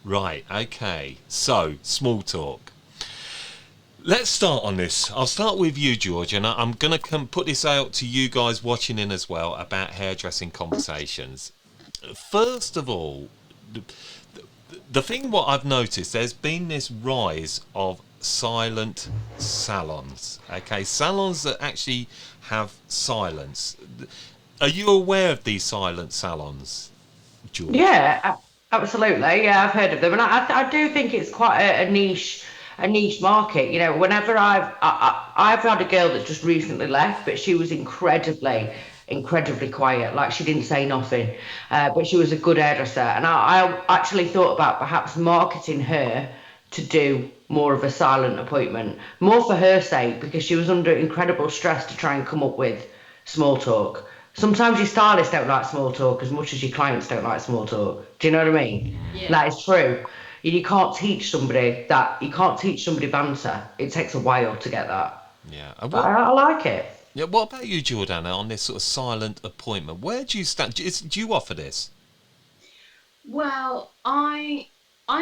Right, okay. So, small talk. Let's start on this. I'll start with you, George, and I'm going to put this out to you guys watching in as well about hairdressing conversations. First of all, the thing what I've noticed, there's been this rise of silent salons. Okay, salons that actually have silence. Are you aware of these silent salons, George? Yeah, absolutely. Yeah, I've heard of them, and I do think it's quite a niche market. You know, whenever I've had a girl that just recently left, but she was incredibly quiet. Like she didn't say nothing, but she was a good hairdresser, and I actually thought about perhaps marketing her to do more of a silent appointment, more for her sake, because she was under incredible stress to try and come up with small talk. Sometimes your stylists don't like small talk as much as your clients don't like small talk. Do you know what I mean? Mm. That is true. You can't teach somebody banter. It takes a while to get that. Yeah. But I like it. Yeah, what about you, Jordana, on this sort of silent appointment? Where do you stand? Do you offer this? Well, I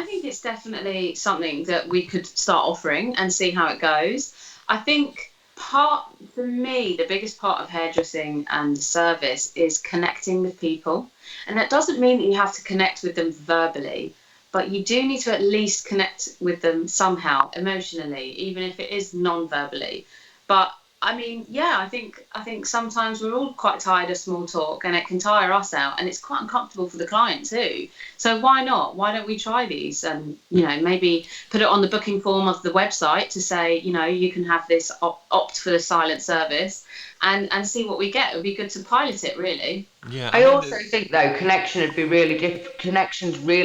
think it's definitely something that we could start offering and see how it goes. I think part for me, the biggest part of hairdressing and service is connecting with people. And that doesn't mean that you have to connect with them verbally, but you do need to at least connect with them somehow emotionally, even if it is non-verbally. But I mean, yeah, I think sometimes we're all quite tired of small talk and it can tire us out and it's quite uncomfortable for the client too. So why not? Why don't we try these and maybe put it on the booking form of the website to say, you can have this opt for the silent service and see what we get. It would be good to pilot it really. Yeah, I I mean, also think though connection's really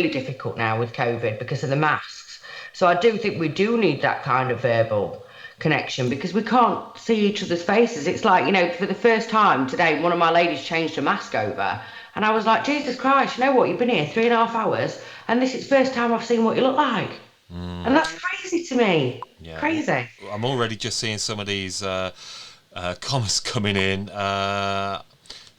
difficult now with COVID because of the masks. So I do think we do need that kind of verbal connection because we can't see each other's faces. It's like, for the first time today, one of my ladies changed her mask over, and I was like, Jesus Christ, you know what? You've been here 3.5 hours, and this is the first time I've seen what you look like. And that's crazy to me. yeah, Crazy. I'm already just seeing some of these comments coming in.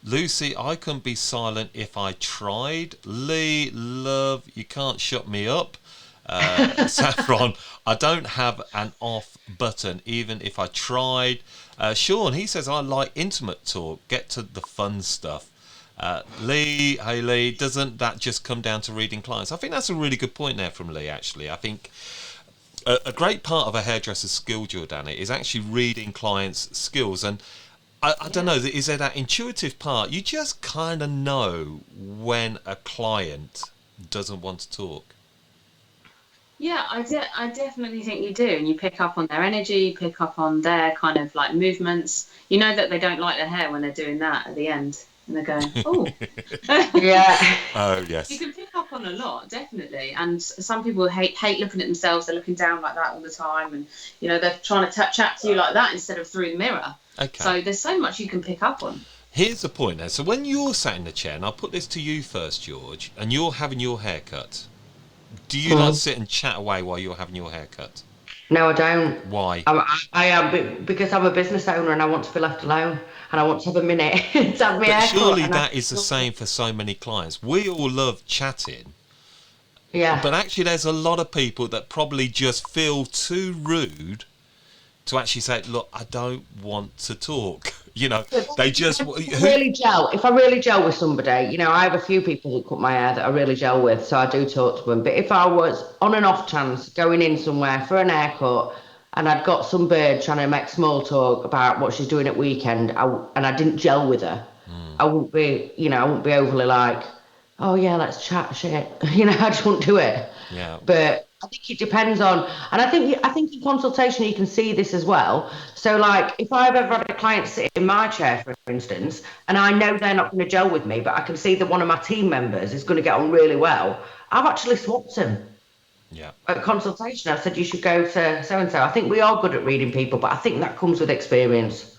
Lucy, I couldn't be silent if I tried. Lee, love, you can't shut me up. Saffron, I don't have an off button, even if I tried. Sean, he says, I like intimate talk, get to the fun stuff. Lee, hey Lee, doesn't that just come down to reading clients? I think that's a really good point there from Lee, actually. I think a great part of a hairdresser's skill, Jordana, is actually reading clients' skills. And I don't know, is there that intuitive part? You just kind of know when a client doesn't want to talk. Yeah, I definitely think you do. And you pick up on their energy, you pick up on their kind of like movements. You know that they don't like their hair when they're doing that at the end. And they're going, oh. Yeah. Oh, You yes. can pick up on a lot, definitely. And some people hate looking at themselves. They're looking down like that all the time. And, they're trying to chat to you like that instead of through the mirror. Okay. So there's so much you can pick up on. Here's the point now. So when you're sat in the chair, and I'll put this to you first, George, and you're having your hair cut, do you not Mm. sit and chat away while you're having your hair cut? No, I don't. Why? I am because I'm a business owner and I want to be left alone and I want to have a minute to have my But hair cut. surely that is the same for so many clients. We all love chatting, Yeah. but actually there's a lot of people that probably just feel too rude to actually say, look, I don't want to talk. They just who. If I really gel with somebody, I have a few people who cut my hair that I really gel with, so I do talk to them. But if I was on an off chance going in somewhere for an haircut and I'd got some bird trying to make small talk about what she's doing at weekend, and I didn't gel with her, I wouldn't be overly like, oh yeah, let's chat shit. I just wouldn't do it. Yeah. But I think it depends on, and I think in consultation you can see this as well. So like, if I've ever had a client sit in my chair, for instance, and I know they're not going to gel with me, but I can see that one of my team members is going to get on really well, I've actually swapped him Yeah. at consultation. I said you should go to so and so. I think we are good at reading people, but I think that comes with experience.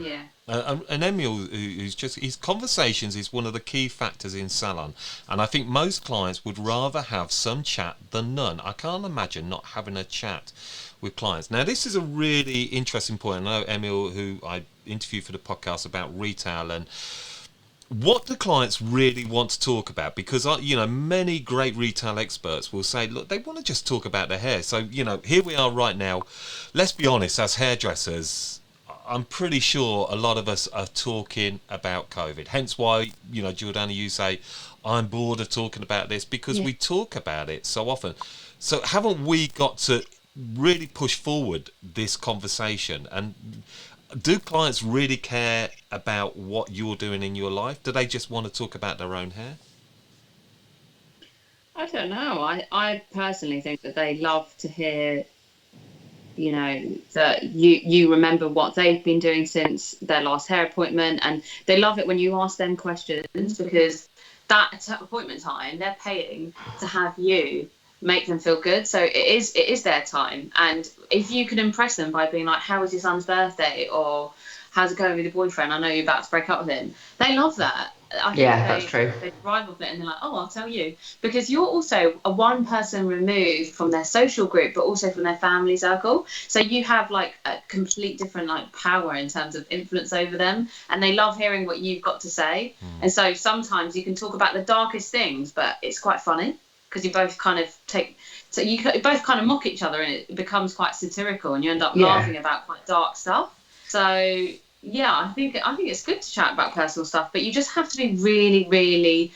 Yeah. And Emil, who's just his conversations is one of the key factors in salon, and I think most clients would rather have some chat than none. I can't imagine not having a chat with clients. Now, this is a really interesting point. I know Emil, who I interviewed for the podcast about retail, and What do clients really want to talk about? Because many great retail experts will say, look, they want to just talk about their hair. So here we are right now. Let's be honest, as hairdressers, I'm pretty sure a lot of us are talking about COVID. Hence why, Jordana, you say, I'm bored of talking about this, because we talk about it so often. So haven't we got to really push forward this conversation? And do clients really care about what you're doing in your life? Do they just want to talk about their own hair? I don't know. I personally think that they love to hear, that you remember what they've been doing since their last hair appointment, and they love it when you ask them questions, because that appointment time, they're paying to have you make them feel good. So it is their time, and if you can impress them by being like, how was your son's birthday, or how's it going with your boyfriend, I know you're about to break up with him, they love that. That's true. They thrive off it, and they're like, oh, I'll tell you, because you're also a one person removed from their social group, but also from their family circle, so you have like a complete different like power in terms of influence over them, and they love hearing what you've got to say. And so sometimes you can talk about the darkest things, but it's quite funny, because you both kind of you both kind of mock each other, and it becomes quite satirical, and you end up laughing about quite dark stuff. So yeah, I think it's good to chat about personal stuff, but you just have to be really, really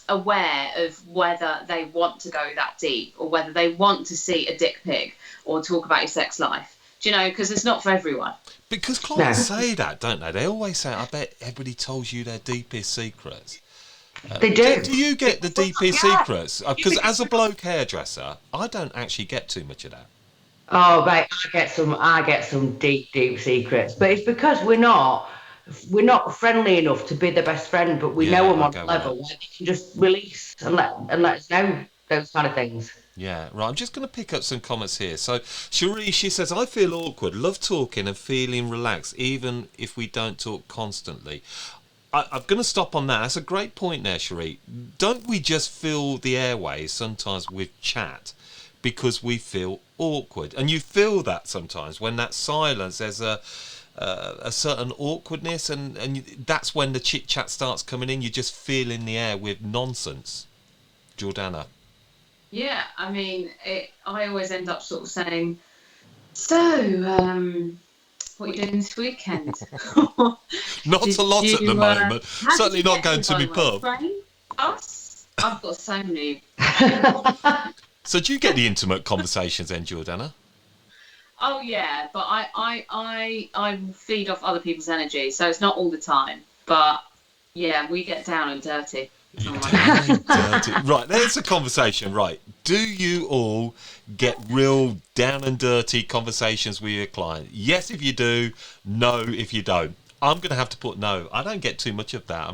aware of whether they want to go that deep, or whether they want to see a dick pic or talk about your sex life. Do you know? Because it's not for everyone. Because clients say that, don't they? They always say, I bet everybody tells you their deepest secrets. They do. Do you get the deepest secrets? Because as a bloke hairdresser, I don't actually get too much of that. Oh, right. I get some deep, deep secrets, but it's because we're not friendly enough to be the best friend, but we know them on a level where they can just release and let us know those kind of things. Yeah, right. I'm just going to pick up some comments here. So, Cherie, she says, I feel awkward, love talking and feeling relaxed, even if we don't talk constantly. I'm going to stop on that. That's a great point there, Cherie. Don't we just fill the airways sometimes with chat because we feel awkward? And you feel that sometimes when that silence, there's a certain awkwardness, and that's when the chit chat starts coming in. You just feel in the air with nonsense. Jordana. Yeah, I mean, I always end up sort of saying, so, what are you doing this weekend? Not a lot at the moment. Certainly not going to my pub. Us? I've got so many. So do you get the intimate conversations then, Jordana? Oh yeah, but I feed off other people's energy, so it's not all the time. But yeah, we get down and dirty. Right, there's a conversation. Right, do you all get real down and dirty conversations with your client? Yes, if you do. No, if you don't. I'm going to have to put no. I don't get too much of that.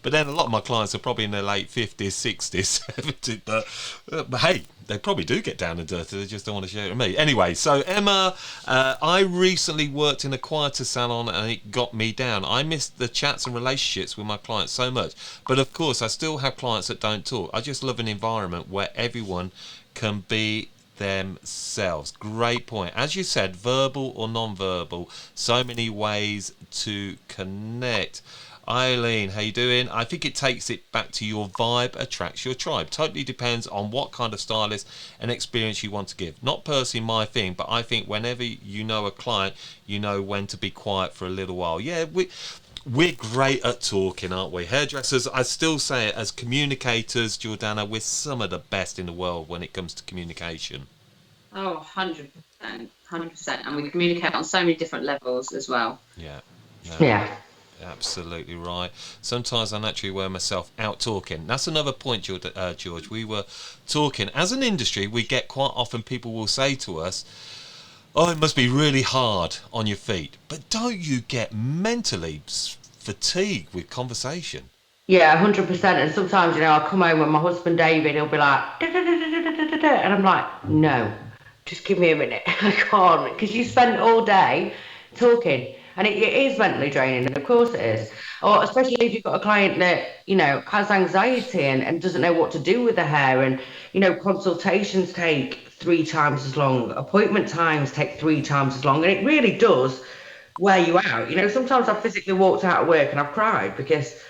But then a lot of my clients are probably in their late 50s, 60s, 70s. But hey, they probably do get down and dirty. They just don't want to share it with me. Anyway, so Emma, I recently worked in a quieter salon and it got me down. I missed the chats and relationships with my clients so much. But of course, I still have clients that don't talk. I just love an environment where everyone can be themselves. Great point. As you said, verbal or non-verbal, so many ways to connect. Eileen, how you doing? I think it takes it back to your vibe attracts your tribe. Totally depends on what kind of stylist and experience you want to give. Not personally my thing, but I think whenever you know a client, you know when to be quiet for a little while. Yeah, we're great at talking, aren't we? Hairdressers, I still say it, as communicators, Jordana, we're some of the best in the world when it comes to communication. Oh, 100%. 100%. And we communicate on so many different levels as well. Yeah. Absolutely right. Sometimes I naturally wear myself out talking. That's another point, George. We were talking. As an industry, we get quite often people will say to us, oh, it must be really hard on your feet. But don't you get mentally fatigued with conversation? Yeah, 100%. And sometimes, I'll come home and my husband David, he'll be like, da, da, da, da, da, da, da, and I'm like, no, just give me a minute. I can't, because you spend all day talking, and it is mentally draining. Of course it is. Or especially if you've got a client that, has anxiety and doesn't know what to do with the hair, and, consultations take 3 times as long, appointment times take 3 times as long, and it really does wear you out. You know, sometimes I've physically walked out of work and I've cried because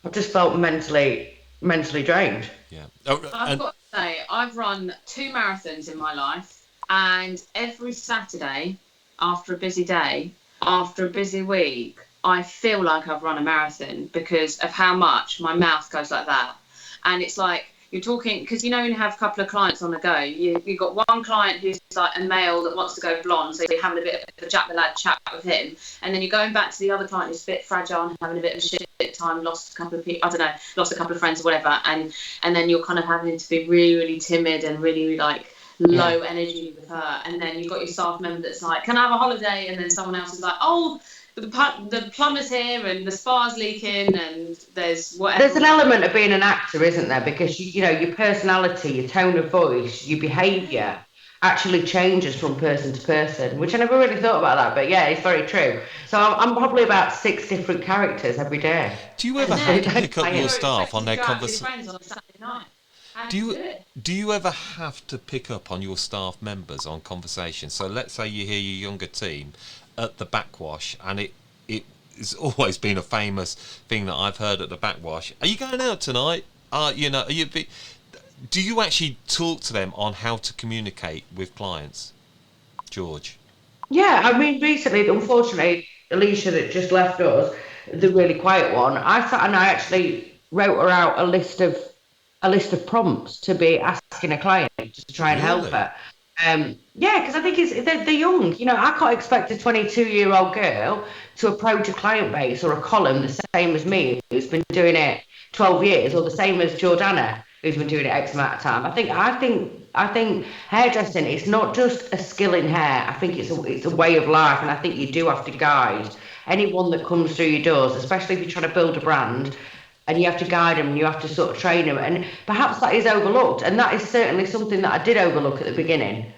I've just felt mentally drained. Yeah. I've got to say, I've run 2 marathons in my life, and every Saturday, after a busy day, after a busy week, I feel like I've run a marathon because of how much my mouth goes like that. And it's like, you're talking, because you know, when you have a couple of clients on the go, you've got one client who's like a male that wants to go blonde, so you're having a bit of a Jack the Lad chat with him, and then you're going back to the other client who's a bit fragile and having a bit of a shit time, lost a couple of people, I don't know, lost a couple of friends or whatever, and then you're kind of having to be really, really timid and really like low energy with her, and then you've got your staff member that's like, can I have a holiday? And then someone else is like, oh, the plumber's here and the spa's leaking and there's whatever. There's an element of being an actor, isn't there? Because you know, your personality, your tone of voice, your behaviour actually changes from person to person, which I never really thought about that, but yeah, it's very true. So I'm probably about 6 different characters every day. Do you ever have to pick up your staff on their conversation? Do you ever have to pick up on your staff members on conversation? So let's say you hear your younger team at the backwash, and it's always been a famous thing that I've heard at the backwash. Are you going out tonight? Do you actually talk to them on how to communicate with clients, George? Yeah, I mean, recently, unfortunately, Alicia that just left us, the really quiet one, I sat and I actually wrote her out a list of prompts to be asking a client just to try and help her. Yeah, because I think they're young. You know, I can't expect a 22-year-old girl to approach a client base or a column the same as me, who's been doing it 12 years, or the same as Jordana, who's been doing it X amount of time. I think hairdressing is not just a skill in hair. I think it's a way of life, and I think you do have to guide anyone that comes through your doors, especially if you're trying to build a brand. And you have to guide them, and you have to sort of train them, and perhaps that is overlooked, and that is certainly something that I did overlook at the beginning.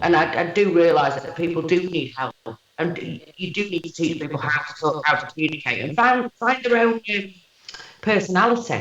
And I do realise that people do need help, and you do need to teach people how to talk, how to communicate, and find their own personality.